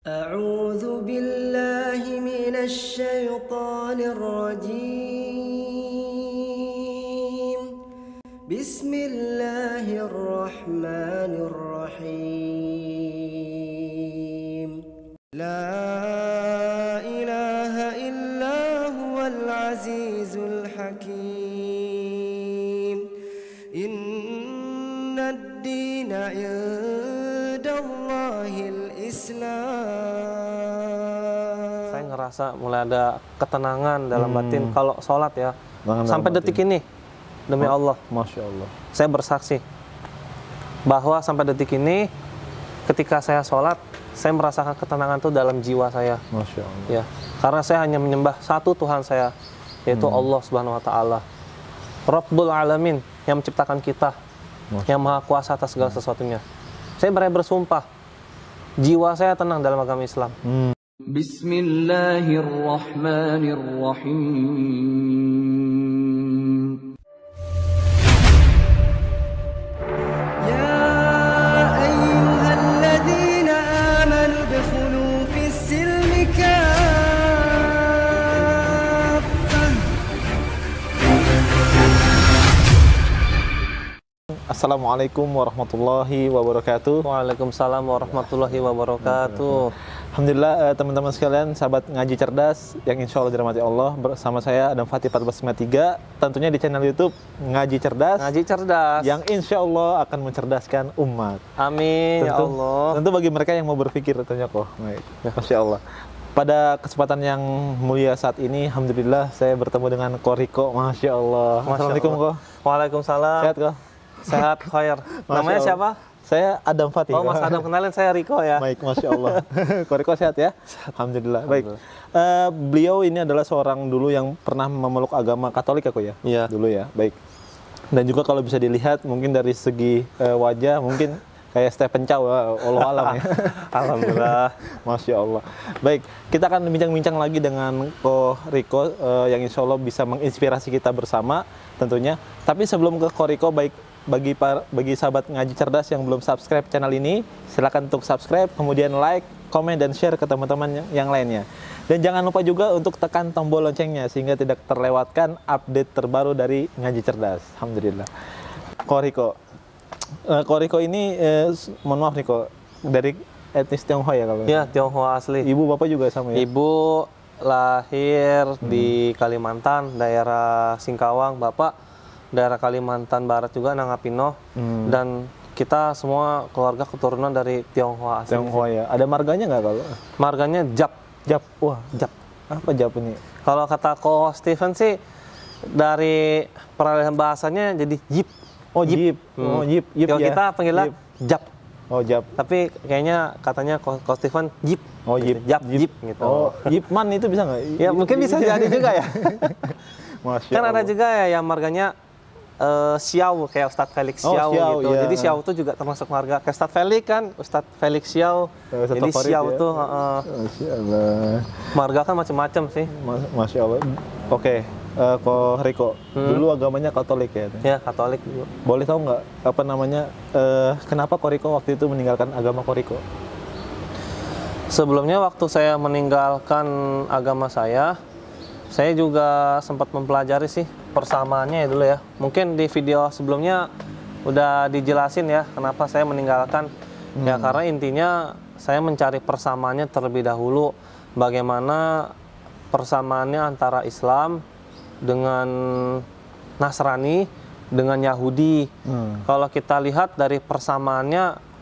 أعوذ بالله من الشيطان الرجيم بسم الله الرحمن الرحيم لا إله إلا هو العزيز الحكيم إن الدين عند الله الإسلام. Saya ngerasa mulai ada ketenangan dalam batin kalau sholat ya. Bahkan Sampai dalam detik batin. ini, demi Allah, Masya Allah. saya bersaksi bahwa sampai detik ini, ketika saya sholat, saya merasakan ketenangan itu dalam jiwa saya. Masya Allah. Ya, karena saya hanya menyembah satu Tuhan saya, yaitu Allah Subhanahu Wa Taala, Rabbul Alamin, yang menciptakan kita, yang maha kuasa atas segala sesuatunya. Saya berani bersumpah, jiwa saya tenang dalam agama Islam. Bismillahirrahmanirrahim. يا أيها الذين آمنوا ادخلوا في السلم كافة. Assalamualaikum warahmatullahi wabarakatuh. Waalaikumsalam warahmatullahi wabarakatuh. Alhamdulillah teman-teman sekalian, sahabat ngaji cerdas yang insya Allah dirahmati Allah, bersama saya Adam Fatih 1453, tentunya di channel YouTube Ngaji Cerdas, Ngaji cerdas. yang insya Allah akan mencerdaskan umat. Amin ya Allah. Tentu bagi mereka yang mau berpikir tentunya kok. Masya Allah. Pada kesempatan yang mulia saat ini, alhamdulillah saya bertemu dengan Ko Riko. Masya Allah. Masya Assalamualaikum Allah. Ko. Waalaikumsalam. Sehat Ko? Sehat, khair. Masya Namanya Allah. siapa? Saya Adam Fatih. Oh, Mas Ko. Adam, kenalin saya Riko ya. Baik, Masya Allah. Ko Riko sehat ya? Alhamdulillah. Baik. Beliau ini adalah seorang dulu yang pernah memeluk agama Katolik aku ya? Iya. Dulu ya, baik. Dan juga kalau bisa dilihat mungkin dari segi wajah mungkin kayak Stephen Chow, Allah alam ya. Alhamdulillah. Masya Allah. Baik, kita akan bincang-bincang lagi dengan Ko Riko yang insya Allah bisa menginspirasi kita bersama tentunya. Tapi sebelum ke Ko Riko, baik bagi sahabat ngaji cerdas yang belum subscribe channel ini, silakan untuk subscribe, kemudian like, komen, dan share ke teman-teman yang lainnya. Dan jangan lupa juga untuk tekan tombol loncengnya sehingga tidak terlewatkan update terbaru dari ngaji cerdas. Alhamdulillah. Ko Riko. Ko Riko ini, mohon maaf nih Ko, dari etnis Tionghoa ya kalau? Ya, Tionghoa asli. Ibu bapak juga sama ya? Ibu lahir di Kalimantan, daerah Singkawang. Bapak daerah Kalimantan Barat juga, Nangapino. Dan kita semua keluarga keturunan dari Tionghoa asli. Tionghoa ya. Ada marganya nggak kalau? Marganya Jap. Jap. Wah, Jap. apa Jap ini? Kalau kata Ko Steven sih, dari peralihan bahasanya jadi Jip. Oh, Jip. Oh, Jip. Jip Kalau ya. kita panggilnya Jip. Jap. Oh, Jap. Tapi kayaknya katanya Ko Steven Jip. Oh, Jip. Jap, Jip gitu. Oh, Jipman itu bisa nggak? Ya mungkin bisa jadi juga ya. Masya Kan ada Allah. juga ya yang marganya Xiao, kayak Ustadz Felix Oh, Xiao Xiao, gitu. iya. Jadi Xiao itu juga termasuk marga. Kayak Ustadz Felix kan, Ustadz Felix Xiao. Ustadz Jadi favorit Xiao ya. tuh Masya Allah. marga kan macam-macam sih. Masya Allah. Oke, Ko Riko. Dulu agamanya Katolik ya? Ya, Katolik dulu. Boleh tahu nggak apa namanya? Kenapa Ko Riko waktu itu meninggalkan agama Ko Riko? Sebelumnya waktu saya meninggalkan agama saya juga sempat mempelajari sih persamaannya ya dulu ya. Mungkin di video sebelumnya udah dijelasin ya kenapa saya meninggalkan. Ya karena intinya saya mencari persamaannya terlebih dahulu. Bagaimana persamaannya antara Islam dengan Nasrani dengan Yahudi. Kalau kita lihat dari persamaannya,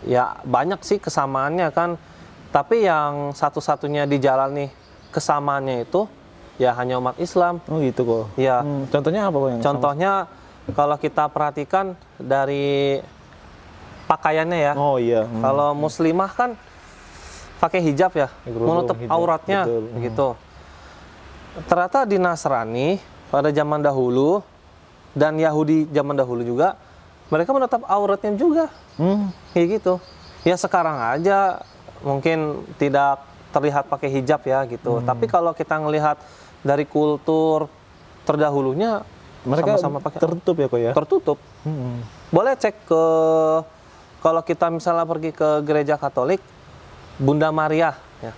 ya banyak sih kesamaannya kan. Tapi yang satu-satunya dijalani kesamaannya itu ya hanya umat Islam. Oh gitu kok. Ya. Contohnya apa Ko, yang Contohnya kalau kita perhatikan dari pakaiannya ya. sama? Oh iya. Kalau muslimah kan pakai hijab ya, Kerudung, menutup hijab, auratnya, betul. begitu. Ternyata di Nasrani pada zaman dahulu dan Yahudi zaman dahulu juga, mereka menutup auratnya juga, kayak gitu. Ya sekarang aja mungkin tidak terlihat pakai hijab ya gitu. Tapi kalau kita ngelihat dari kultur terdahulunya, Mereka sama-sama pakai tertutup ya kok ya? tertutup. Boleh cek ke, kalau kita misalnya pergi ke gereja Katolik, Bunda Maria, ya,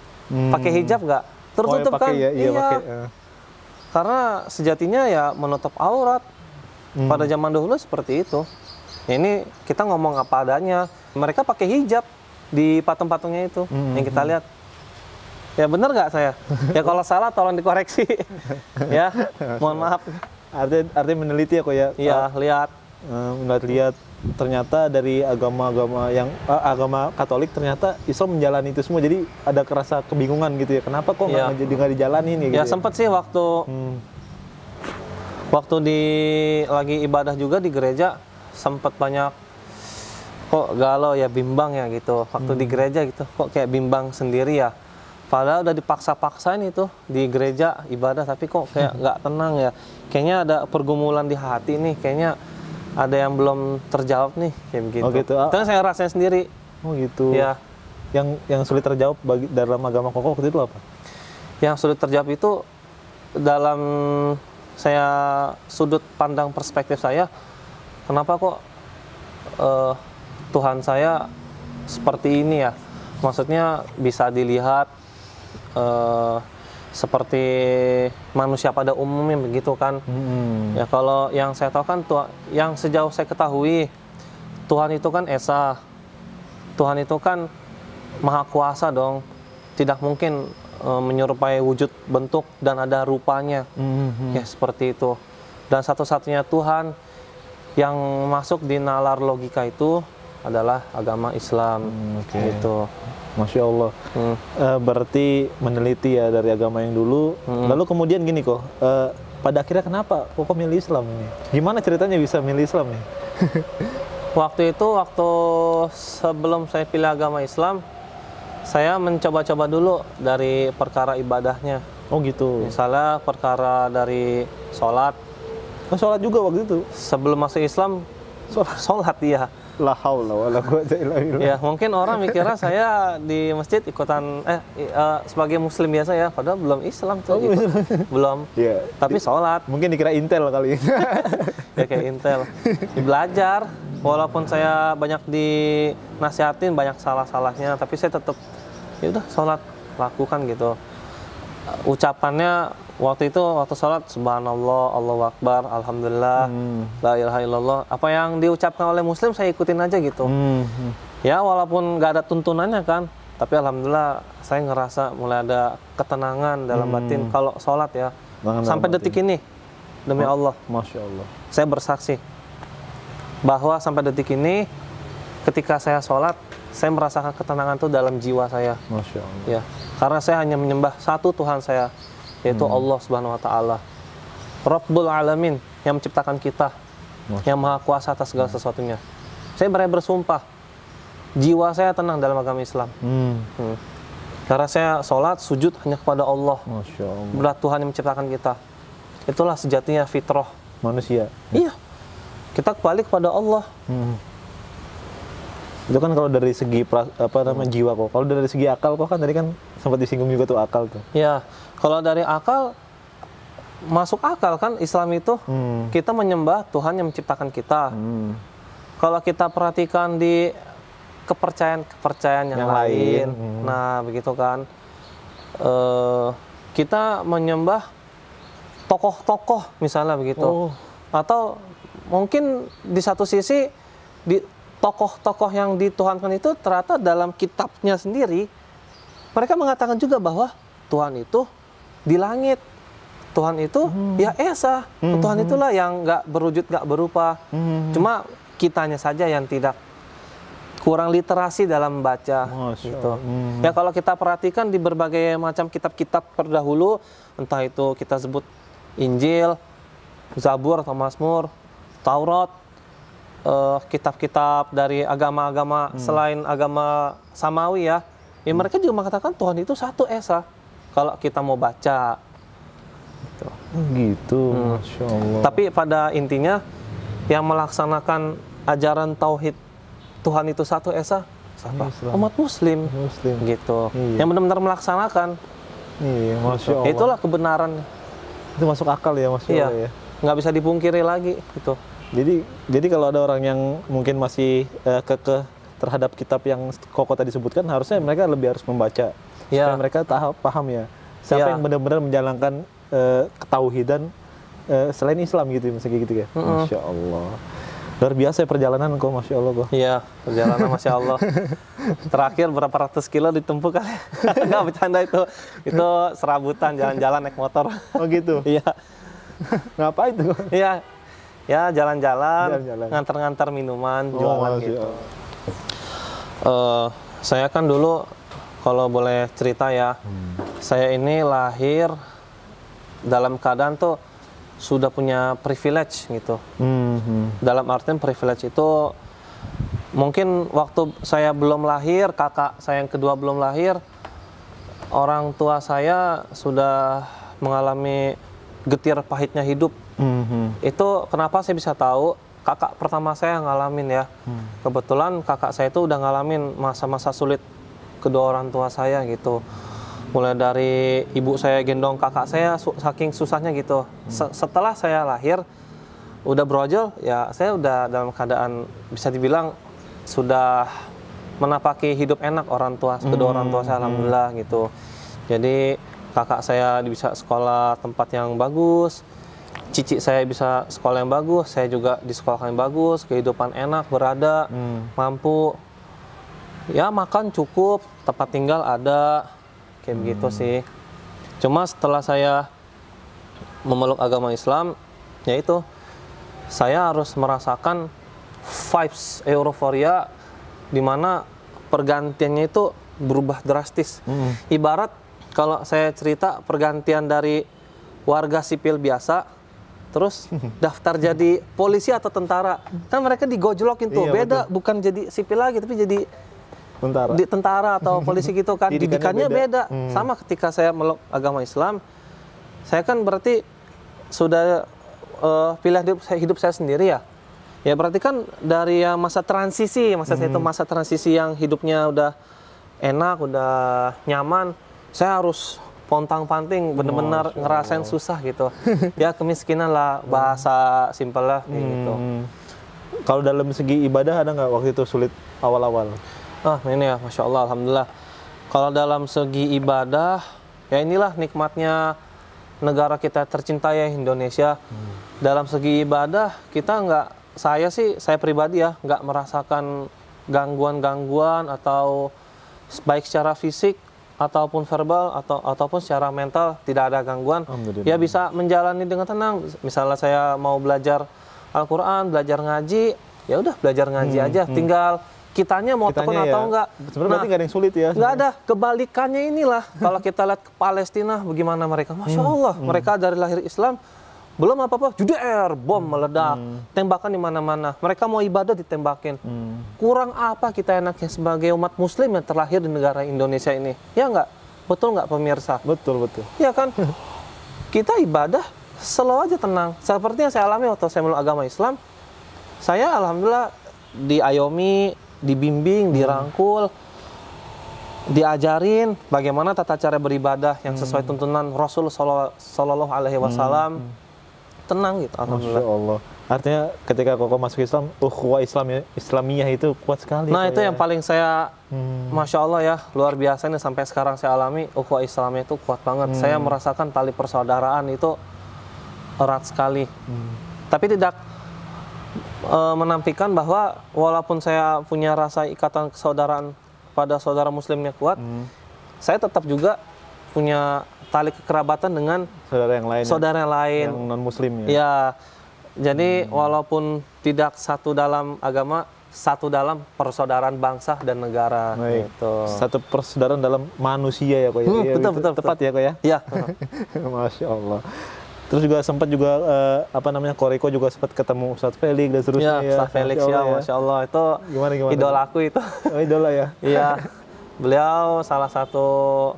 pakai hijab nggak? Tertutup pakai kan? ya, iya, Iya. pakai. Karena sejatinya ya menutup aurat. Pada zaman dahulu seperti itu. Ya, ini kita ngomong apa adanya. Mereka pakai hijab di patung-patungnya itu yang kita lihat. Ya benar nggak saya? Ya kalau salah tolong dikoreksi. Ya, mohon maaf. Artinya meneliti ya kok ya? Iya, lihat. Lihat ternyata dari agama-agama yang agama Katolik ternyata Islam menjalani itu semua, jadi ada kerasa kebingungan gitu ya, kenapa kok Iya. nggak dijalanin ya gitu Ya sempat sih waktu lagi ibadah juga di gereja, sempat banyak kok galau ya, bimbang ya gitu. Waktu di gereja gitu, kok kayak bimbang sendiri ya. Padahal udah dipaksa-paksain itu di gereja ibadah, tapi kok kayak nggak tenang ya. Kayaknya ada pergumulan di hati nih, kayaknya ada yang belum terjawab nih, kayak begitu. Oh gitu. Itu yang saya rasain sendiri. Oh gitu. Ya, Yang sulit terjawab dalam agama Koko waktu itu apa? yang sulit terjawab itu dalam saya sudut pandang perspektif saya, kenapa kok Tuhan saya seperti ini ya? Maksudnya bisa dilihat seperti manusia pada umumnya begitu kan? Ya kalau yang saya tahu kan, yang sejauh saya ketahui, Tuhan itu kan Esa, Tuhan itu kan Maha Kuasa dong, tidak mungkin menyerupai wujud bentuk dan ada rupanya, ya seperti itu. Dan satu-satunya Tuhan yang masuk di nalar logika itu adalah agama Islam, gitu. Masya Allah. Berarti meneliti ya dari agama yang dulu. Lalu kemudian gini kok, pada akhirnya kenapa Koko milih Islam ini? Gimana ceritanya bisa milih Islam nih? Waktu itu, waktu sebelum saya pilih agama Islam, saya mencoba-coba dulu dari perkara ibadahnya. Oh gitu. Misalnya perkara dari sholat. Oh, sholat juga waktu itu? Sebelum masuk Islam, sholat ya. La haula wala quwwata illa billah. Ya, mungkin orang mikirnya saya di masjid ikutan sebagai muslim biasa ya, padahal belum Islam tuh. Belum. Iya. Tapi sholat. Mungkin dikira Intel kali. Ya kayak Intel. Belajar, walaupun saya banyak dinasihatin, banyak salah-salahnya, tapi saya tetap ya udah sholat, lakukan gitu. Ucapannya waktu itu, waktu sholat, subhanallah, Allahu Akbar, alhamdulillah, la ilaha illallah. Apa yang diucapkan oleh muslim saya ikutin aja gitu. Ya walaupun nggak ada tuntunannya kan, tapi alhamdulillah saya ngerasa mulai ada ketenangan dalam batin kalau sholat ya. Sampai detik ini, demi Allah, Masya Allah. saya bersaksi bahwa sampai detik ini ketika saya sholat, saya merasakan ketenangan itu dalam jiwa saya. Masya Allah. Ya, karena saya hanya menyembah satu Tuhan saya, yaitu Allah Subhanahu wa taala. Rabbul alamin, yang menciptakan kita, yang maha kuasa atas segala sesuatunya. Saya berani bersumpah, jiwa saya tenang dalam agama Islam. Karena saya sholat, sujud hanya kepada Allah. Masya Allah. Berat Tuhan yang menciptakan kita. Itulah sejatinya fitrah Manusia. Iya, kita kembali kepada Allah. Itu kan kalau dari segi jiwa kok. Kalau dari segi akal kok kan tadi kan sempat disinggung juga tuh akal tuh. Ya, kalau dari akal, masuk akal kan Islam itu kita menyembah Tuhan yang menciptakan kita. Kalau kita perhatikan di kepercayaan yang lain, nah begitu kan, kita menyembah tokoh-tokoh misalnya begitu, atau mungkin di satu sisi di tokoh-tokoh yang dituhankan itu ternyata dalam kitabnya sendiri mereka mengatakan juga bahwa Tuhan itu di langit, Tuhan itu ya Esa, Tuhan itulah yang nggak berwujud, nggak berupa. Cuma kitanya saja yang tidak, kurang literasi dalam membaca gitu. Ya kalau kita perhatikan di berbagai macam kitab-kitab terdahulu, entah itu kita sebut Injil, Zabur atau Mazmur, Taurat, kitab-kitab dari agama-agama selain agama Samawi ya, ya mereka juga mengatakan Tuhan itu satu esa. Kalau kita mau baca. Gitu, Masya Allah. Tapi pada intinya yang melaksanakan ajaran tauhid Tuhan itu satu esa siapa? Islam. Umat Muslim. Muslim. Gitu. Iya. Yang benar-benar melaksanakan. Iya, Masya Allah. Itulah kebenaran. Itu masuk akal ya, Masya Iya. Allah ya. Nggak bisa dipungkiri lagi itu. Jadi kalau ada orang yang mungkin masih kekeh terhadap kitab yang Koko tadi sebutkan, harusnya mereka lebih harus membaca supaya Ya. mereka paham ya. Siapa Ya. yang benar-benar menjalankan ketauhidan selain Islam gitu, misalnya gitu ya. Masya Allah. Luar biasa ya perjalanan kok, Masya Allah kok. Iya, perjalanan Masya Allah. Terakhir berapa ratus kilo ditempuh kali. Nggak bercanda itu. Itu serabutan, jalan-jalan naik motor. Oh gitu? Iya. Ngapain tuh? Iya. Ya, jalan-jalan, Jalan-jalan. ngantar-ngantar minuman, Oh, jualan Masya gitu. Allah. Saya kan dulu, kalau boleh cerita ya, saya ini lahir dalam keadaan tuh sudah punya privilege gitu. Dalam artian privilege itu mungkin waktu saya belum lahir, kakak saya yang kedua belum lahir, orang tua saya sudah mengalami getir pahitnya hidup. Itu kenapa saya bisa tahu? Kakak pertama saya ngalamin ya. Kebetulan kakak saya itu udah ngalamin masa-masa sulit kedua orang tua saya gitu. Mulai dari ibu saya gendong kakak saya saking susahnya gitu. Setelah saya lahir udah brojol ya, saya udah dalam keadaan bisa dibilang sudah menapaki hidup enak kedua orang tua saya, alhamdulillah gitu. Jadi kakak saya bisa sekolah tempat yang bagus, cici saya bisa sekolah yang bagus, saya juga di sekolah yang bagus, kehidupan enak, berada, mampu, ya makan cukup, tempat tinggal ada, kayak begitu sih. Cuma setelah saya memeluk agama Islam, yaitu saya harus merasakan vibes euforia, di mana pergantiannya itu berubah drastis. Ibarat kalau saya cerita pergantian dari warga sipil biasa, terus daftar jadi polisi atau tentara, kan mereka digojlokin tuh, Iya, beda, betul. bukan jadi sipil lagi, tapi jadi tentara atau polisi gitu kan, didikannya beda. Sama ketika saya meluk agama Islam, saya kan berarti sudah pilih hidup saya sendiri ya. Ya berarti kan dari masa transisi, saya itu masa transisi yang hidupnya udah enak, udah nyaman, saya harus pontang-panting, bener-bener ngerasain susah gitu. Ya kemiskinan lah, bahasa simpel lah kayak gitu. Kalau dalam segi ibadah ada nggak waktu itu sulit awal-awal? Ini ya, Masya Allah, Alhamdulillah. Kalau dalam segi ibadah, ya inilah nikmatnya negara kita tercinta ya, Indonesia. Dalam segi ibadah, saya pribadi ya, nggak merasakan gangguan-gangguan atau baik secara fisik ataupun verbal ataupun secara mental, tidak ada gangguan. Ya bisa menjalani dengan tenang. Misalnya saya mau belajar Al-Quran, belajar ngaji, ya udah belajar ngaji aja. Tinggal kitanya mau tekun atau enggak. Sebenarnya berarti nggak ada yang sulit ya? Nggak ada. Kebalikannya inilah. Kalau kita lihat ke Palestina, bagaimana mereka? Masya Allah, mereka dari lahir Islam, belum apa-apa, juder, bom meledak, tembakan di mana-mana. Mereka mau ibadah ditembakin. Kurang apa kita enaknya sebagai umat Muslim yang terlahir di negara Indonesia ini? Ya nggak? Betul nggak pemirsa? Betul, betul. Ya kan? Kita ibadah slow aja, tenang. Seperti yang saya alami waktu saya meluk agama Islam, saya alhamdulillah diayomi, dibimbing, dirangkul, diajarin bagaimana tata cara beribadah yang sesuai tuntunan Rasul Sallallahu Alaihi Wasallam. Tenang gitu, alhamdulillah. Masya Allah. Artinya ketika Koko masuk Islam, ukhuwah Islamiyah itu kuat sekali. Nah itu ya. yang paling saya, Masya Allah ya, luar biasa nih sampai sekarang saya alami, ukhuwah Islamiyah itu kuat banget. Saya merasakan tali persaudaraan itu erat sekali. Tapi tidak menampilkan bahwa walaupun saya punya rasa ikatan kesaudaraan pada saudara Muslimnya kuat, saya tetap juga punya tali kekerabatan dengan saudara yang lain, yang non Muslim ya. Ya, jadi walaupun tidak satu dalam agama, satu dalam persaudaraan bangsa dan negara. Gitu. Satu persaudaraan dalam manusia ya kok ya. Betul. Tepat ya kok ya. Iya. Masya Allah. Terus juga sempat juga Koriko juga sempat ketemu Ustadz Felix dan seterusnya Ya, Ustadz Felix ya, Masya Allah itu gimana? idolaku itu. Oh, idola ya. Iya. Beliau salah satu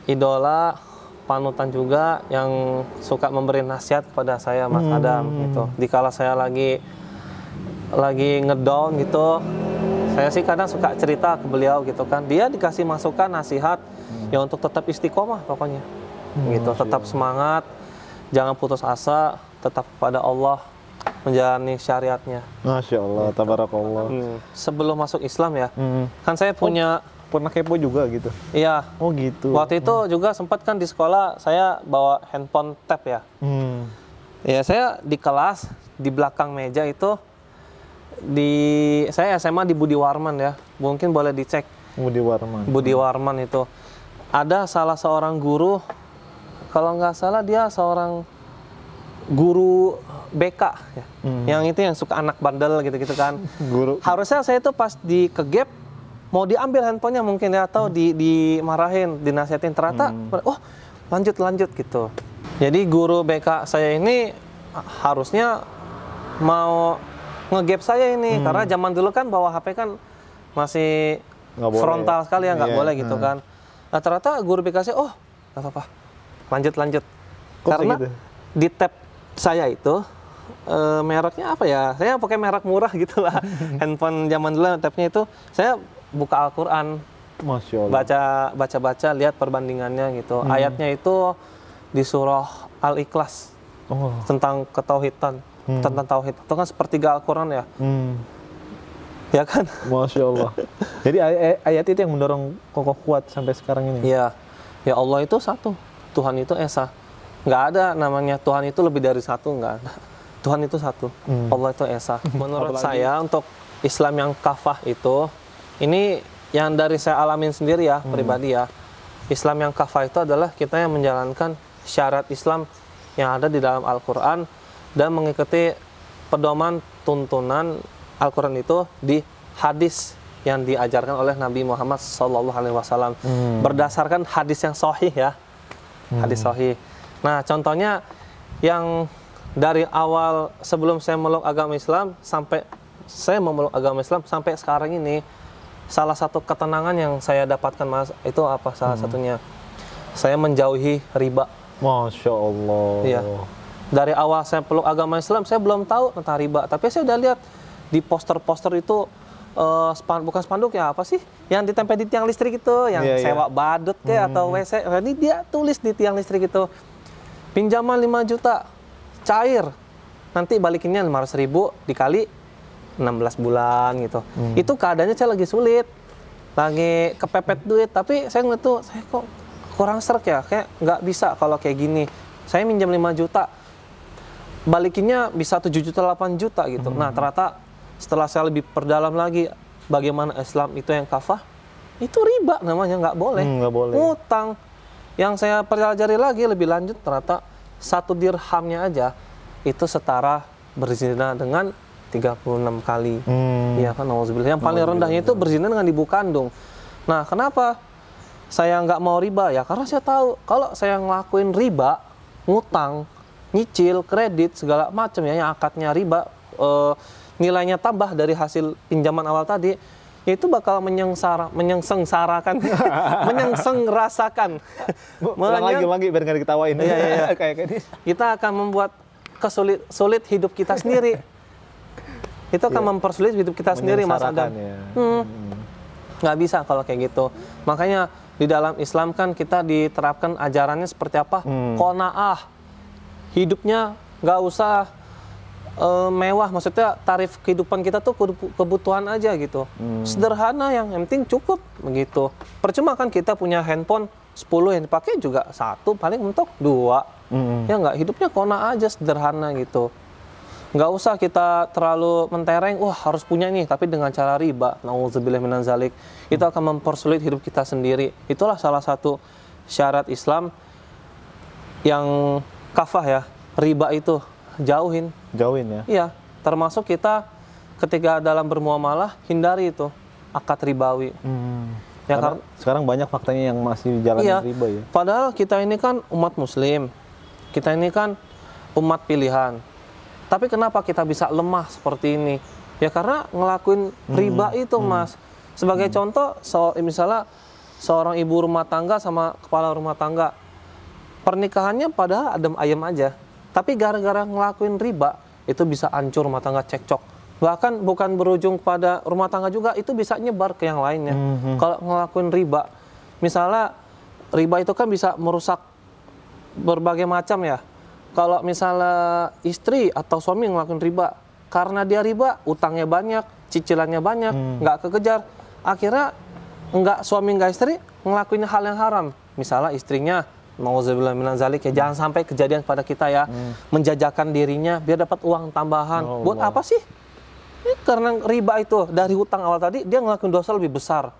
idola, panutan juga yang suka memberi nasihat kepada saya, Mas Adam gitu. Dikala saya lagi ngedown gitu, saya sih kadang suka cerita ke beliau gitu kan. Dia dikasih masukan, nasihat ya untuk tetap istiqomah pokoknya. Gitu, tetap semangat, jangan putus asa, tetap pada Allah, menjalani syariatnya. Masya Allah, tabarakallah. Sebelum masuk Islam ya, kan saya punya Pernah kepo juga gitu? iya. Oh gitu. Waktu itu juga sempat kan di sekolah saya bawa handphone tab ya. Ya saya di kelas di belakang meja itu saya SMA di Budi Warman ya. Mungkin boleh dicek. Budi Warman. Budi Warman itu ada salah seorang guru, kalau nggak salah dia seorang guru BK ya. Yang itu yang suka anak bandel gitu-gitu kan. Guru. Harusnya saya itu pas di kegap mau diambil handphonenya mungkin ya, atau dimarahin, dinasihatin, ternyata oh lanjut gitu. Jadi guru BK saya ini harusnya mau ngegap saya ini, karena zaman dulu kan bawa HP kan masih frontal sekali ya, nggak boleh gitu kan. Nah ternyata guru BK saya, oh nggak apa-apa, lanjut. Kok Karena gitu? di tab saya itu mereknya apa ya? Saya pakai merek murah gitulah. Handphone zaman dulu tabnya itu saya buka Al-Quran, Masya Allah. baca, lihat perbandingannya gitu. Ayatnya itu di surah Al-Ikhlas tentang ketauhidan, tentang tauhid. Itu kan sepertiga Al-Quran ya, ya kan? Masya Allah. Jadi ayat itu yang mendorong kokoh kuat sampai sekarang ini. Iya, ya Allah itu satu, Tuhan itu esa. Nggak ada namanya Tuhan itu lebih dari satu, nggak ada. Tuhan itu satu, Allah itu esa. Menurut saya untuk Islam yang kafah itu, ini yang dari saya alamin sendiri ya, pribadi ya. Islam yang kafah itu adalah kita yang menjalankan syariat Islam yang ada di dalam Al-Quran dan mengikuti pedoman tuntunan Al-Quran itu di hadis yang diajarkan oleh Nabi Muhammad SAW. Berdasarkan hadis yang sahih ya, hadis sahih. Nah contohnya yang dari awal sebelum saya meluk agama Islam sampai saya memeluk agama Islam sampai sekarang ini, salah satu ketenangan yang saya dapatkan Mas, itu apa salah satunya? Saya menjauhi riba. Masya Allah. Iya. Dari awal saya peluk agama Islam, saya belum tahu tentang riba. Tapi saya udah lihat di poster-poster itu, bukan spanduk ya, apa sih? Yang ditempel di tiang listrik itu, yang sewa badut kayak atau WC. Ini dia tulis di tiang listrik itu, pinjaman 5 juta, cair. Nanti balikinnya 500.000 dikali 16 bulan gitu. Itu keadaannya saya lagi sulit, lagi kepepet duit, tapi saya ngeliat tuh, saya kok kurang serk ya, kayak nggak bisa kalau kayak gini. Saya minjam 5 juta, balikinnya bisa 7 juta, 8 juta gitu. Nah ternyata setelah saya lebih perdalam lagi, bagaimana Islam itu yang kafah, itu riba namanya, nggak boleh. Nggak boleh. Ngutang. Yang saya pelajari lagi lebih lanjut, ternyata 1 dirhamnya aja, itu setara berzina dengan 36 kali. Iya kan, nauzubillah. Yang paling rendahnya itu berzina dengan ibu kandung. Nah, kenapa saya nggak mau riba ya? Karena saya tahu kalau saya ngelakuin riba, ngutang, nyicil, kredit, segala macam ya, yang akadnya riba, nilainya tambah dari hasil pinjaman awal tadi, itu bakal menyengsarakan, menyengsarakan. Lagi biar nggak diketawain. Iya. Kayak ini. Kita akan membuat sulit hidup kita sendiri. Itu akan mempersulit hidup kita sendiri, Mas Adam. Ya. Nggak bisa kalau kayak gitu. Makanya di dalam Islam kan kita diterapkan ajarannya seperti apa? Qanaah. Hidupnya nggak usah mewah. Maksudnya tarif kehidupan kita tuh kebutuhan aja gitu. Sederhana, yang penting cukup begitu. Percuma kan kita punya handphone 10 yang dipakai juga 1, paling mentok 2. Ya nggak, hidupnya qanaah aja, sederhana gitu. Nggak usah kita terlalu mentereng, wah harus punya nih, tapi dengan cara riba. Nauzubillah minan zalik. Itu akan mempersulit hidup kita sendiri. Itulah salah satu syarat Islam yang kafah ya. Riba itu jauhin ya. Iya, termasuk kita ketika dalam bermuamalah hindari itu akad ribawi. Ya, karena sekarang banyak faktanya yang masih jalan riba ya. Padahal kita ini kan umat muslim. Kita ini kan umat pilihan. Tapi kenapa kita bisa lemah seperti ini? Ya karena ngelakuin riba itu, Mas. Sebagai contoh, misalnya seorang ibu rumah tangga sama kepala rumah tangga, pernikahannya padahal adem ayem aja, tapi gara-gara ngelakuin riba, itu bisa hancur rumah tangga, cekcok. Bahkan bukan berujung pada rumah tangga juga, itu bisa nyebar ke yang lainnya. Kalau ngelakuin riba, misalnya riba itu kan bisa merusak berbagai macam ya. Kalau misalnya istri atau suami ngelakuin riba, karena dia riba, utangnya banyak, cicilannya banyak, nggak kekejar, akhirnya suami nggak istri ngelakuin hal yang haram. Misalnya istrinya, nauzubillah minaz zalik, ya jangan sampai kejadian pada kita ya, menjajakan dirinya biar dapat uang tambahan. Buat apa sih? Karena riba itu dari hutang awal tadi, dia ngelakuin dosa lebih besar.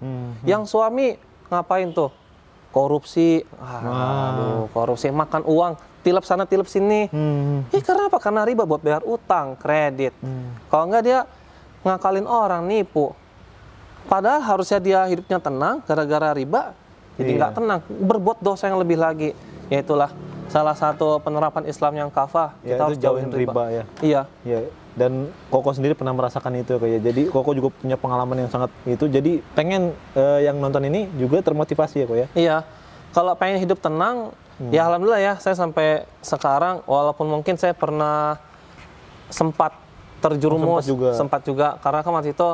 Yang suami ngapain tuh? Korupsi, korupsi, makan uang, tilep sana tilep sini. Karena apa? Karena riba buat bayar utang, kredit. Kalau enggak dia ngakalin orang, nipu. Padahal harusnya dia hidupnya tenang, gara-gara riba, jadi nggak tenang, berbuat dosa yang lebih lagi. Ya itulah salah satu penerapan Islam yang kafah. Ya, kita harus jauhin riba. Ya. Iya. Ya. Dan Koko sendiri pernah merasakan itu kayak. Jadi Koko juga punya pengalaman yang sangat itu. Jadi pengen yang nonton ini juga termotivasi ya kok ya. Iya. Kalau pengen hidup tenang, ya alhamdulillah ya, saya sampai sekarang walaupun mungkin saya pernah sempat terjerumus, sempat juga karena kan waktu itu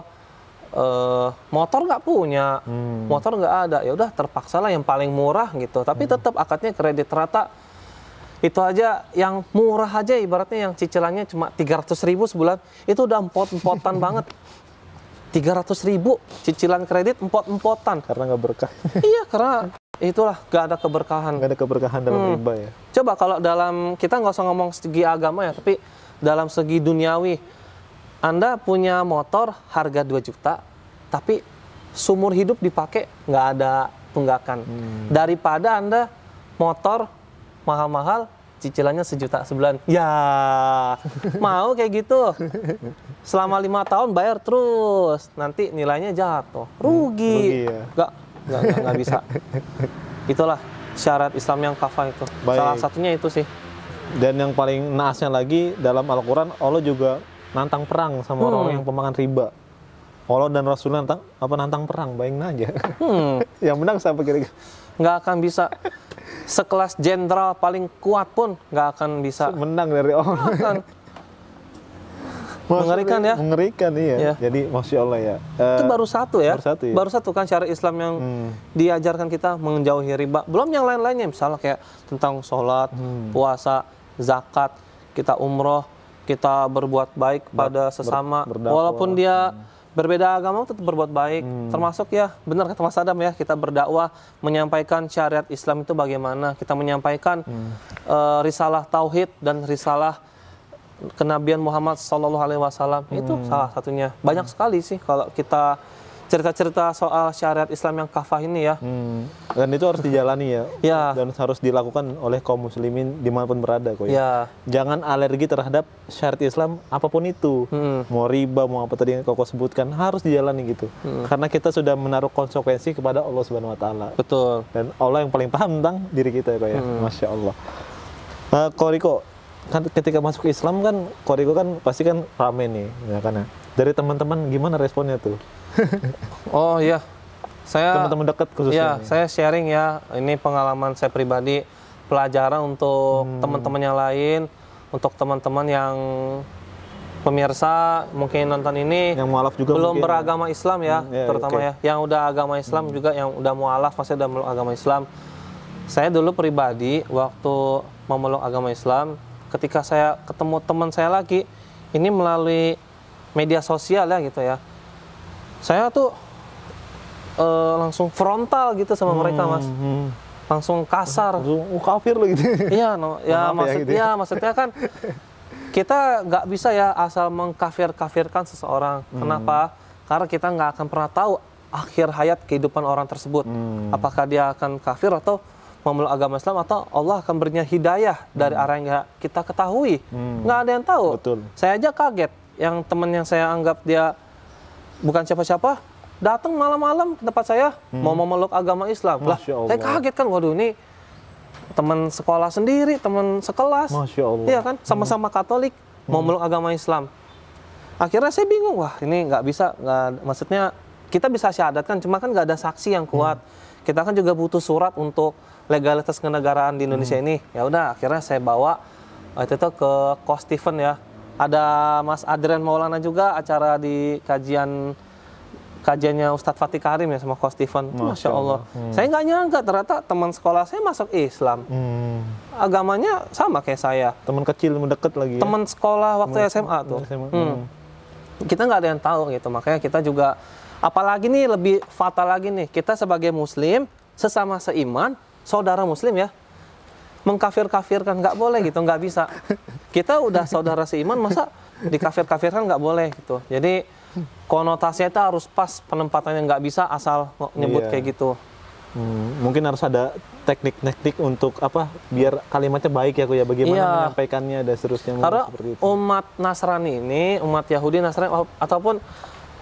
motor nggak punya, motor nggak ada, ya udah terpaksa lah yang paling murah gitu. Tapi tetap akadnya kredit rata. Itu aja yang murah aja, ibaratnya yang cicilannya cuma 300.000 sebulan, itu udah empot-empotan banget. 300.000 cicilan kredit empot-empotan. Karena nggak berkah. Iya, karena itulah nggak ada keberkahan. Nggak ada keberkahan dalam riba ya. Coba kalau dalam, kita nggak usah ngomong segi agama ya, tapi dalam segi duniawi, Anda punya motor harga 2 juta, tapi seumur hidup dipakai nggak ada tunggakan. Daripada Anda motor mahal-mahal, cicilannya 1 juta sebulan. Ya, mau kayak gitu. Selama 5 tahun bayar terus, nanti nilainya jatuh. Rugi. Ya. Nggak bisa. Itulah syarat Islam yang kafah itu. Baik. Salah satunya itu sih. Dan yang paling naasnya lagi, dalam Al-Quran, Allah juga nantang perang sama orang-orang yang pemakan riba. Allah dan Rasulullah nantang perang, bayangin aja. Yang menang siapa kira-kira? Nggak akan bisa. Sekelas jenderal paling kuat pun nggak akan bisa. Menang dari Allah. Mengerikan ya. Mengerikan, iya. Ya. Jadi Masya Allah ya. Itu baru satu ya. Baru satu kan syariat Islam yang diajarkan kita menjauhi riba. Belum yang lain-lainnya, misalnya kayak tentang sholat, puasa, zakat, kita umroh, kita berbuat baik pada sesama. Walaupun dia berbeda agama, tetap berbuat baik. Termasuk ya, benar kata Mas Adam ya, kita berdakwah, menyampaikan syariat Islam itu bagaimana. Kita menyampaikan risalah tauhid dan risalah kenabian Muhammad SAW, itu salah satunya. Banyak sekali sih kalau kita cerita-cerita soal syariat Islam yang kafah ini ya. Dan itu harus dijalani ya. Ya. Dan harus dilakukan oleh kaum muslimin dimanapun berada kok ya. Ya. Jangan alergi terhadap syariat Islam apapun itu. Mau riba, mau apa tadi yang Koko sebutkan, harus dijalani gitu. Karena kita sudah menaruh konsekuensi kepada Allah Subhanahu wa taala. Betul. Dan Allah yang paling paham tentang diri kita kok ya. Masya Allah. Koriko, kan ketika masuk Islam kan Koriko kan pasti kan rame nih ya kan. Dari teman-teman gimana responnya tuh? Oh iya, saya teman-teman dekat khususnya. Ya, saya sharing ya, ini pengalaman saya pribadi, pelajaran untuk teman-teman yang lain, untuk teman-teman yang pemirsa mungkin nonton ini yang mualaf juga belum mungkin, beragama Islam ya, terutama ya, yang udah agama Islam juga, yang udah mualaf maksudnya udah meluk agama Islam. Saya dulu pribadi waktu memeluk agama Islam, ketika saya ketemu teman saya lagi, ini melalui media sosial ya gitu ya, saya tuh langsung frontal gitu sama mereka Mas, langsung kasar, kafir lo gitu. Iya, ya maksudnya kan kita nggak bisa ya asal mengkafirkan seseorang. Kenapa? Karena kita nggak akan pernah tahu akhir hayat kehidupan orang tersebut, apakah dia akan kafir atau memeluk agama Islam, atau Allah akan berinya hidayah dari arah yang nggak kita ketahui. Nggak ada yang tahu. Betul. Saya aja kaget, yang temen yang saya anggap dia bukan siapa-siapa, datang malam-malam ke tempat saya mau memeluk agama Islam. Lah, saya kaget kan, waduh ini teman sekolah sendiri, teman sekelas, Masya Allah. Iya kan, sama-sama Katolik, mau memeluk agama Islam. Akhirnya saya bingung, wah ini nggak bisa, maksudnya kita bisa syahadatkan, cuma kan nggak ada saksi yang kuat. Kita kan juga butuh surat untuk legalitas kenegaraan di Indonesia ini. Ya udah, akhirnya saya bawa waktu itu ke Coach Steven ya. Ada Mas Adrian Maulana juga acara di kajiannya Ustadz Fatih Karim ya sama Coach Steven. Masya Allah. Saya nggak nyangka ternyata teman sekolah saya masuk Islam. Agamanya sama kayak saya. Teman kecil mendekat lagi ya? Teman sekolah waktu SMA tuh. Kita nggak ada yang tahu gitu. Makanya kita juga, apalagi nih lebih fatal lagi nih. Kita sebagai muslim, sesama seiman, saudara muslim ya, mengkafir-kafirkan nggak boleh gitu, nggak bisa. Kita udah saudara seiman, masa dikafir-kafirkan nggak boleh gitu. Jadi konotasinya itu harus pas, penempatannya nggak bisa asal nyebut kayak gitu. Mungkin harus ada teknik-teknik untuk apa biar kalimatnya baik ya, ya bagaimana menyampaikannya dan seterusnya. Karena seperti itu. umat Nasrani ini, umat Yahudi, Nasrani ataupun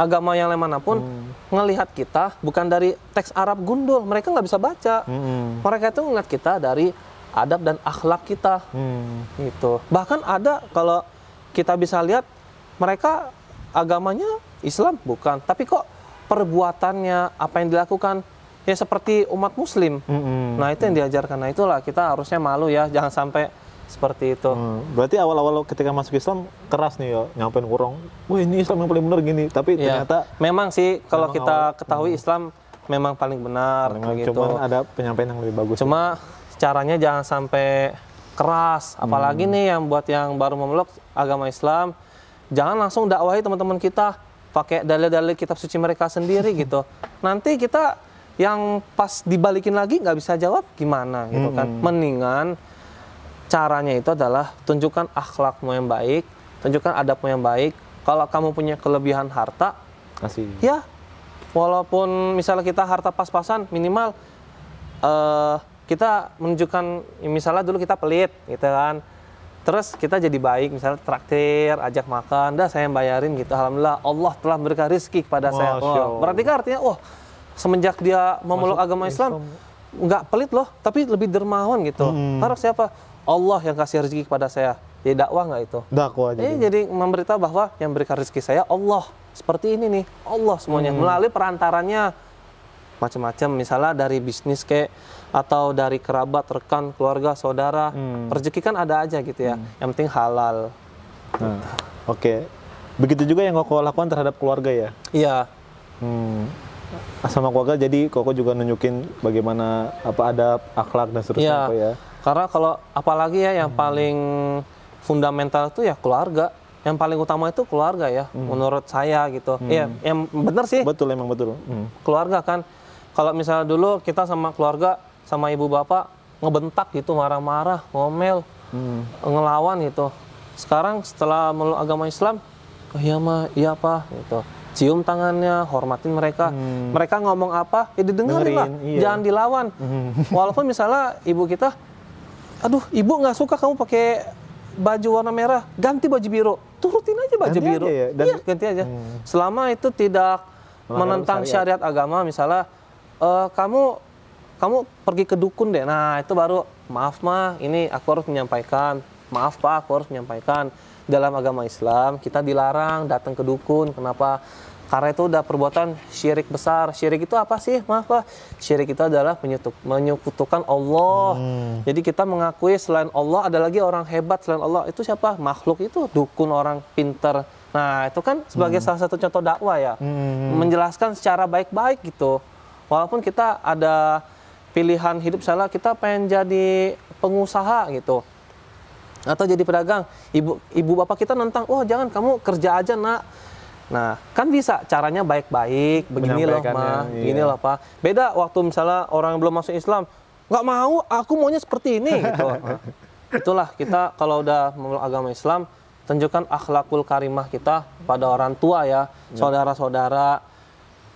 agama yang lain manapun ngelihat kita bukan dari teks Arab gundul, mereka nggak bisa baca. Mereka itu ngelihat kita dari adab dan akhlak kita. Gitu. Bahkan ada kalau kita bisa lihat mereka agamanya Islam bukan, tapi kok perbuatannya apa yang dilakukan ya seperti umat muslim. Nah itu yang diajarkan. Nah itulah kita harusnya malu ya, jangan sampai seperti itu. Berarti awal-awal ketika masuk Islam keras nih ya, nyampein kurang, wah ini Islam yang paling benar gini, tapi ternyata memang sih kalau kita ketahui Islam memang paling benar gitu. Cuma ada penyampaian yang lebih bagus. Cuma caranya jangan sampai keras, apalagi nih yang buat yang baru memeluk agama Islam, jangan langsung dakwahi teman-teman kita pakai dalil-dalil kitab suci mereka sendiri gitu. Nanti kita yang pas dibalikin lagi nggak bisa jawab gimana gitu kan. Mendingan caranya itu adalah tunjukkan akhlakmu yang baik, tunjukkan adabmu yang baik. Kalau kamu punya kelebihan harta, kasih. Ya, walaupun misalnya kita harta pas-pasan, minimal kita menunjukkan, misalnya dulu kita pelit gitu kan. Terus kita jadi baik, misalnya traktir, ajak makan, dah saya yang bayarin gitu. Alhamdulillah Allah telah berikan rezeki kepada saya. Berarti kan artinya, semenjak dia memeluk agama Islam, nggak pelit loh, tapi lebih dermawan gitu. Harap siapa? Allah yang kasih rezeki kepada saya. Jadi dakwah nggak itu? Dakwah aja. Jadi memberitahu bahwa yang berikan rezeki saya Allah. Seperti ini nih, Allah semuanya. Melalui perantarannya macam-macam, misalnya dari bisnis kayak, atau dari kerabat, rekan, keluarga, saudara. Rezeki kan ada aja gitu ya. Yang penting halal. Oke. Begitu juga yang Koko lakukan terhadap keluarga ya? Iya. Sama keluarga, jadi Koko juga nunjukin bagaimana adab, akhlak dan seterusnya ya. Karena kalau apalagi ya yang paling fundamental itu ya keluarga. Yang paling utama itu keluarga ya, menurut saya gitu. Iya, yang benar sih. Betul, emang betul. Keluarga kan. Kalau misalnya dulu kita sama keluarga, sama ibu bapak ngebentak gitu, marah-marah, ngomel, ngelawan gitu. Sekarang setelah meluk agama Islam, iya mah, iya apa gitu. Cium tangannya, hormatin mereka. Mereka ngomong apa, ya didengerin lah. Jangan dilawan. Walaupun misalnya ibu kita, aduh ibu nggak suka kamu pakai baju warna merah, ganti baju biru. Turutin aja baju ganti biru. Aja ya? Iya, ganti aja. Selama itu tidak menentang syariat agama, misalnya kamu pergi ke dukun deh. Nah, itu baru maaf mah, ini aku harus menyampaikan. Maaf Pak, aku harus menyampaikan. Dalam agama Islam kita dilarang datang ke dukun. Kenapa? Karena itu udah perbuatan syirik besar. Syirik itu apa sih? Maaf Pak. Syirik itu adalah menyekutukan Allah. Jadi kita mengakui selain Allah ada lagi orang hebat selain Allah. Itu siapa? Makhluk itu, dukun, orang pintar. Nah, itu kan sebagai salah satu contoh dakwah ya. Menjelaskan secara baik-baik gitu. Walaupun kita ada pilihan hidup, misalnya kita pengen jadi pengusaha gitu, atau jadi pedagang, ibu bapak kita nentang, jangan, kamu kerja aja nak. Nah, kan bisa caranya baik-baik, begini loh ma, gini loh pak. Beda waktu misalnya orang yang belum masuk Islam, nggak mau, aku maunya seperti ini gitu. Itulah kita kalau udah memeluk agama Islam, tunjukkan akhlakul karimah kita pada orang tua ya, saudara-saudara.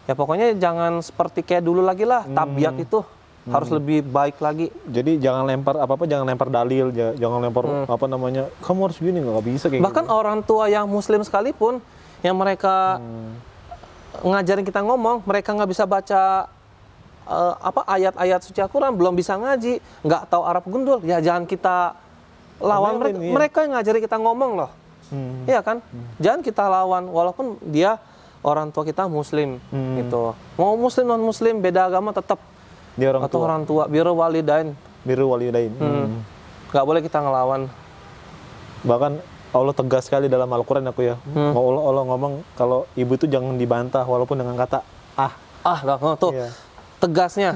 Ya pokoknya jangan seperti kayak dulu lagi lah, tabiat itu harus lebih baik lagi. Jadi jangan lempar apa-apa, jangan lempar dalil, jangan lempar kamu harus gini, nggak bisa kayak bahkan gitu. Orang tua yang muslim sekalipun, yang mereka ngajarin kita ngomong, mereka nggak bisa baca ayat-ayat suci Al-Quran, belum bisa ngaji, nggak tahu Arab gundul, ya jangan kita lawan mereka. Mereka yang ngajarin kita ngomong loh, iya kan? Jangan kita lawan, walaupun dia orang tua kita muslim gitu. Mau muslim non muslim beda agama tetap Dia orang atau tua. orang tua, birrul walidain. Biru walidain. Nggak boleh kita ngelawan. Bahkan Allah tegas sekali dalam Al-Quran aku ya. Allah ngomong kalau ibu itu jangan dibantah walaupun dengan kata ah. Tuh Iya. tegasnya.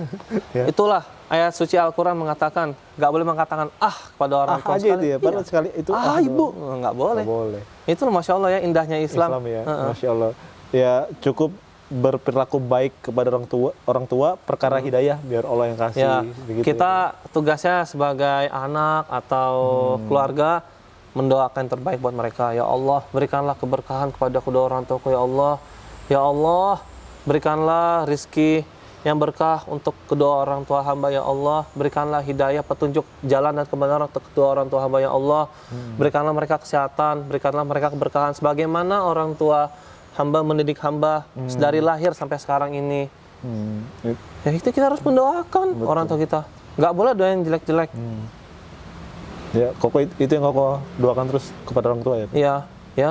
Ya. Itulah ayat suci Al-Quran mengatakan nggak boleh mengatakan kepada orang tua aja itu ya. Padahal Iya. sekali itu Ibu nggak boleh. Nggak boleh. Itu masya Allah ya indahnya Islam. Ya, Masya Allah. Ya cukup berperilaku baik kepada orang tua perkara hidayah biar Allah yang kasih. Ya, begitu kita tugasnya sebagai anak atau keluarga mendoakan yang terbaik buat mereka. Ya Allah, berikanlah keberkahan kepada kedua orang tuaku ya Allah. Ya Allah, berikanlah rizki yang berkah untuk kedua orang tua hamba ya Allah. Berikanlah hidayah, petunjuk jalan dan kebenaran untuk kedua orang tua hamba ya Allah. Berikanlah mereka kesehatan, berikanlah mereka keberkahan sebagaimana orang tua hamba mendidik hamba dari lahir sampai sekarang ini. Ya itu kita harus mendoakan orang tua kita. Nggak boleh doa yang jelek-jelek. Ya, Koko itu yang Koko doakan terus kepada orang tua ya. Iya, ya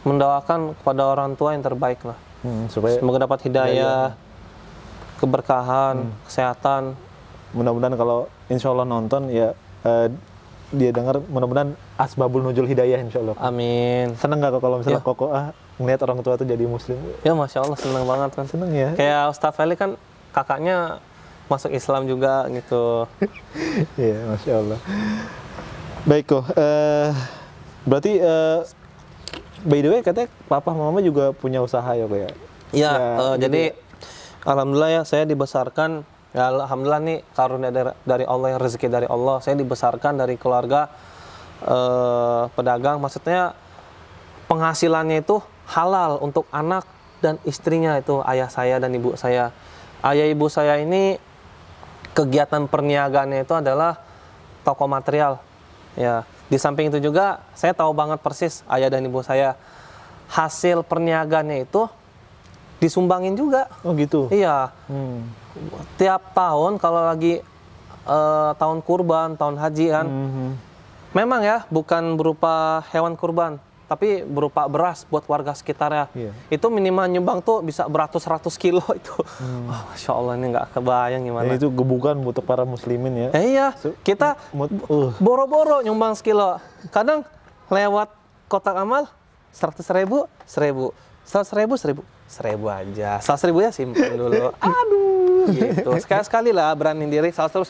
mendoakan kepada orang tua yang terbaik lah. Supaya Semoga dapat hidayah, keberkahan, kesehatan. mudah-mudahan kalau insya Allah nonton ya dia dengar mudah-mudahan asbabul nuzul hidayah insya Allah. Amin. Seneng nggak Kok kalau misalnya Ya. Koko ngeliat orang tua tuh jadi muslim? Ya masya Allah senang banget kan. Seneng ya. Kayak Ustaz Feli kan kakaknya masuk Islam juga gitu. Iya, masya Allah. Baik Kok. Berarti by the way katanya papa mama juga punya usaha ya Kok ya? Iya, gitu jadi alhamdulillah ya saya dibesarkan. Ya alhamdulillah nih karunia dari Allah, yang rezeki dari Allah. Saya dibesarkan dari keluarga pedagang. Maksudnya penghasilannya itu halal untuk anak dan istrinya, itu ayah saya dan ibu saya. Ayah ibu saya ini kegiatan perniagaannya itu adalah toko material. Ya, di samping itu juga saya tahu banget persis ayah dan ibu saya hasil perniagaannya itu disumbangin juga. Oh gitu. Iya. Tiap tahun kalau lagi tahun kurban, tahun haji kan, memang ya bukan berupa hewan kurban, tapi berupa beras buat warga sekitarnya. Iya. Itu minimal nyumbang tuh bisa beratus-ratus kilo itu. Wah, Masya Allah ini nggak kebayang gimana. Ya, itu gebukan untuk para muslimin ya. Iya, kita boro-boro nyumbang sekilo. Kadang lewat kotak amal 100.000, 1.000, 100.000, 1.000 aja. 100.000 ya simpen dulu. Aduh, gitu. Sekali-sekali lah beraniin diri 100.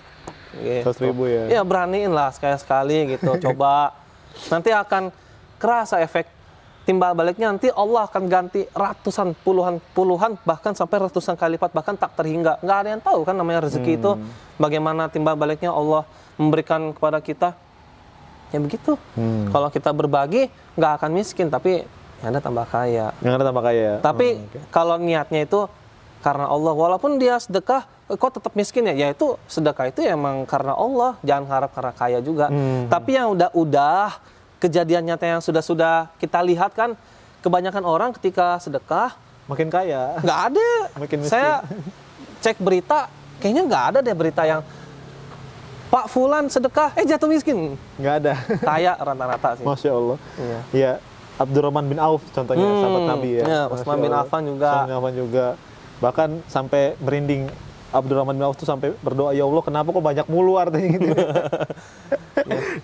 Gitu. 100.000 ya. Iya beraniin lah sekali-sekali gitu. Coba nanti akan kerasa efek timbal baliknya. Nanti Allah akan ganti ratusan, puluhan, bahkan sampai ratusan kali lipat, bahkan tak terhingga. Nggak ada yang tahu kan namanya rezeki itu. Bagaimana timbal baliknya Allah memberikan kepada kita. Ya begitu. Kalau kita berbagi nggak akan miskin, tapi yang ada tambah kaya. Yang ada tambah kaya. Tapi kalau niatnya itu karena Allah, walaupun dia sedekah, kok tetap miskin ya? Ya itu sedekah itu ya emang karena Allah, jangan harap karena kaya juga. Tapi yang udah kejadian nyata yang sudah kita lihat kan, kebanyakan orang ketika sedekah makin kaya. nggak ada. Makin miskin. Saya cek berita, kayaknya nggak ada deh berita yang Pak Fulan sedekah, jatuh miskin. Nggak ada. Kaya rata-rata sih. Masya Allah. Iya. Ya, Abdurrahman bin Auf contohnya, sahabat Nabi ya. Ya, Masya Utsman bin Allah. Affan juga. Utsman bin Affan juga. Bahkan sampai merinding. Abdurrahman bin Auf tuh sampai berdoa, ya Allah kenapa kok banyak mulu artinya gitu.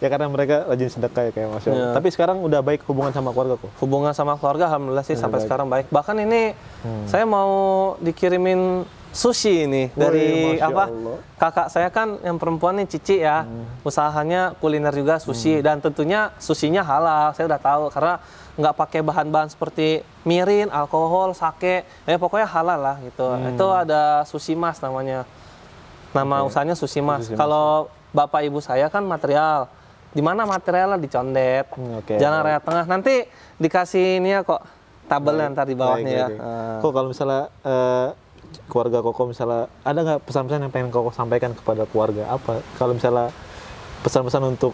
Ya karena mereka rajin sedekah ya kayak Masya Allah. Ya. Tapi sekarang udah baik hubungan sama keluarga kok. Hubungan sama keluarga alhamdulillah sih sampai baik. sekarang baik. Bahkan ini saya mau dikirimin sushi ini dari Masya apa? Allah. Kakak saya kan yang perempuan nih Cici ya. Usahanya kuliner juga sushi dan tentunya sushinya halal. Saya udah tahu karena nggak pakai bahan-bahan seperti mirin, alkohol, sake. Ya pokoknya halal lah gitu. Itu ada Sushi Mas namanya. Nama usahanya Sushi Mas. Sushi Mas. Kalau bapak ibu saya kan material. Di mana materialnya dicondet. Oke. Jangan area tengah. Nanti dikasih ini ya kok tabelnya ntar di bawahnya ya. Baik. Kok kalau misalnya keluarga Koko misalnya ada nggak pesan-pesan yang pengen Koko sampaikan kepada keluarga apa? Kalau misalnya pesan-pesan untuk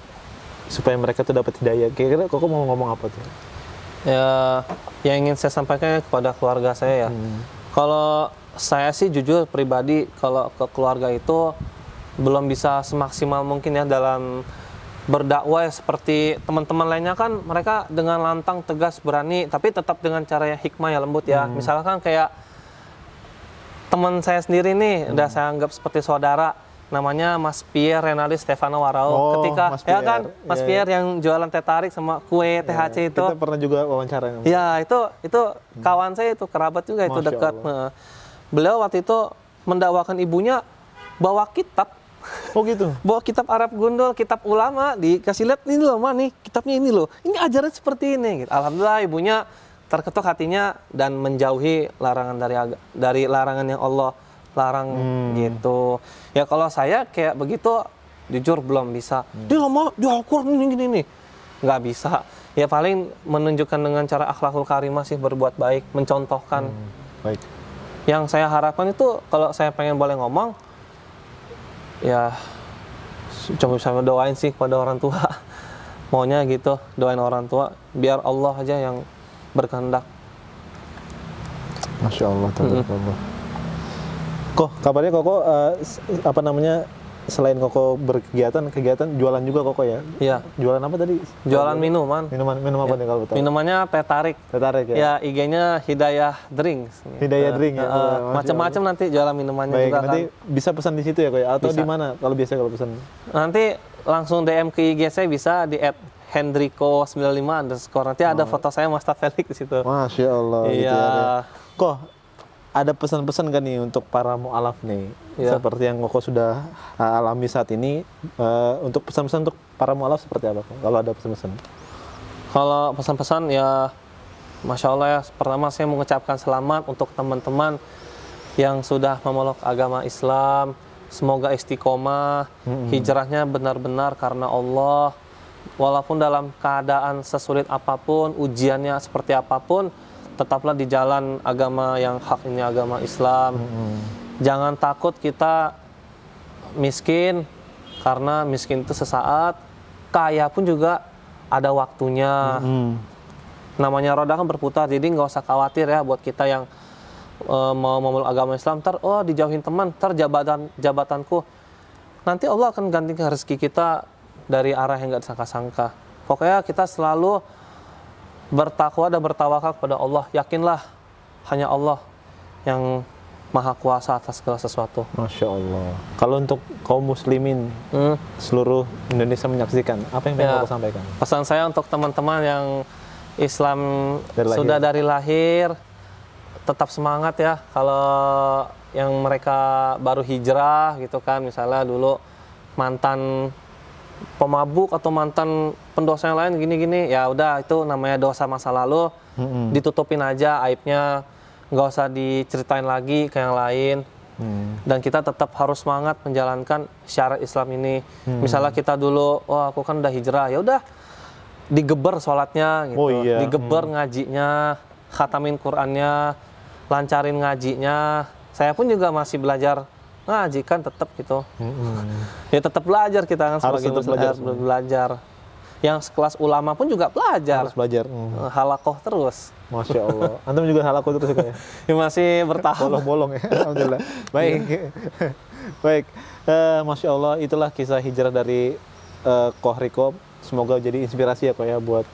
supaya mereka tuh dapat hidayah, kira-kira Koko mau ngomong apa tuh? Ya, yang ingin saya sampaikan kepada keluarga saya ya. Kalau saya sih jujur pribadi kalau ke keluarga itu belum bisa semaksimal mungkin ya dalam berdakwah seperti teman-teman lainnya kan mereka dengan lantang, tegas, berani, tapi tetap dengan cara yang hikmah ya, lembut ya. Misalkan kayak teman saya sendiri nih, udah saya anggap seperti saudara, namanya Mas Pierre Renaldi Stefano Warau. Oh, Ketika Mas ya Pierre. kan Mas Iya, Pierre yang jualan teh tarik sama kue THC itu. Kita pernah juga wawancara. Ya, itu kawan saya, itu kerabat juga, itu Masya dekat. Allah. Nah, beliau waktu itu mendakwakan ibunya bawa kitab. Oh gitu. Bawa kitab Arab gundul, kitab ulama, dikasih lihat, ini loh, Ma, nih kitabnya ini loh. Ini ajaran seperti ini gitu. Alhamdulillah ibunya terketuk hatinya dan menjauhi larangan dari larangan yang Allah larang gitu. Ya kalau saya kayak begitu jujur belum bisa. Dia lama di Al-Qur'an ini nih. Nggak bisa. Ya paling menunjukkan dengan cara akhlakul karimah sih, berbuat baik, mencontohkan. Baik. Yang saya harapkan itu kalau saya pengen boleh ngomong, ya cuma bisa doain sih kepada orang tua. Maunya gitu, doain orang tua biar Allah aja yang berkehendak. Masya Allah, tabarakallah. Kok kabarnya Koko apa namanya, selain Koko berkegiatan jualan juga Koko ya? Iya. Jualan apa tadi? Jualan minuman. Minum apa nih kalau betul? Minumannya teh tarik. Teh tarik ya. Ya IG-nya Hidayah Drinks. Hidayah Drink ya. Macam-macam nanti jualan minumannya Baik, juga nanti kan. bisa pesan di situ ya Kok ya? Atau Bisa. di mana kalau biasa kalau pesan? Nanti langsung DM ke IG saya bisa di @hendriko95_. Nanti ada foto saya Mas Felix di situ. Masya Allah. Iya. Gitu ya. Kok ada pesan-pesan kan nih untuk para mu'alaf nih? Iya. Seperti yang Koko sudah alami saat ini, untuk pesan-pesan untuk para mu'alaf seperti apa Kok? Kalau ada pesan-pesan? Kalau pesan-pesan ya, Masya Allah ya, pertama saya mengucapkan selamat untuk teman-teman yang sudah memeluk agama Islam. Semoga istiqomah, hijrahnya benar-benar karena Allah. Walaupun dalam keadaan sesulit apapun, ujiannya seperti apapun, tetaplah di jalan agama yang hak ini, agama Islam. Jangan takut kita miskin, karena miskin itu sesaat. Kaya pun juga ada waktunya. Namanya roda kan berputar, jadi nggak usah khawatir ya buat kita yang mau memeluk agama Islam. Ntar dijauhin teman, ntar jabatanku. Nanti Allah akan gantikan rezeki kita dari arah yang nggak disangka-sangka. Pokoknya kita selalu bertakwa dan bertawakal kepada Allah. Yakinlah hanya Allah yang maha kuasa atas segala sesuatu. Masya Allah. Kalau untuk kaum muslimin seluruh Indonesia menyaksikan, apa yang pengen Koko sampaikan? Pesan saya untuk teman-teman yang Islam sudah dari lahir, tetap semangat ya. Kalau yang mereka baru hijrah gitu kan, misalnya dulu mantan pemabuk atau mantan pendosa yang lain gini-gini, ya udah itu namanya dosa masa lalu, ditutupin aja aibnya, nggak usah diceritain lagi ke yang lain. Dan kita tetap harus semangat menjalankan syariat Islam ini. Misalnya kita dulu, wah aku kan udah hijrah, ya udah digeber sholatnya gitu, digeber ngajinya, khatamin Qur'annya, lancarin ngajinya. Saya pun juga masih belajar ngaji kan, tetap gitu. Ya tetap belajar kita kan, sebagai muslim harus belajar. Yang sekelas ulama pun juga belajar. Harus belajar. Halakoh terus. Masya Allah. Antum juga halakoh terus ya? Ya masih bertahap. Bolong-bolong ya. Alhamdulillah. Baik. Baik. Masya Allah, itulah kisah hijrah dari Koh Riko. Semoga jadi inspirasi ya Kok ya buat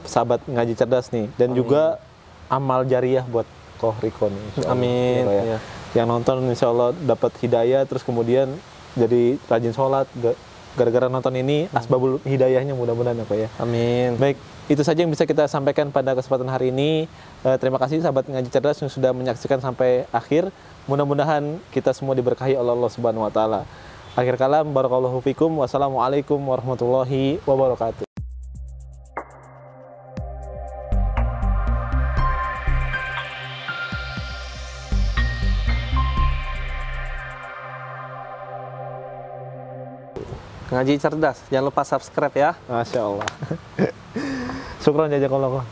sahabat ngaji cerdas nih. Dan juga amal jariah buat Koh Riko nih. Amin. Ya. Yang nonton insya Allah dapat hidayah, terus kemudian jadi rajin sholat. Gara-gara nonton ini asbabul hidayahnya mudah-mudahan ya Kok ya. Amin. Baik, itu saja yang bisa kita sampaikan pada kesempatan hari ini. Terima kasih sahabat ngaji cerdas yang sudah menyaksikan sampai akhir. Mudah-mudahan kita semua diberkahi oleh Allah Subhanahu wa taala. Akhir kalam, barakallahu fikum. Wassalamualaikum warahmatullahi wabarakatuh. Ngaji cerdas, jangan lupa subscribe ya. Masya Allah. Syukran jazakallah.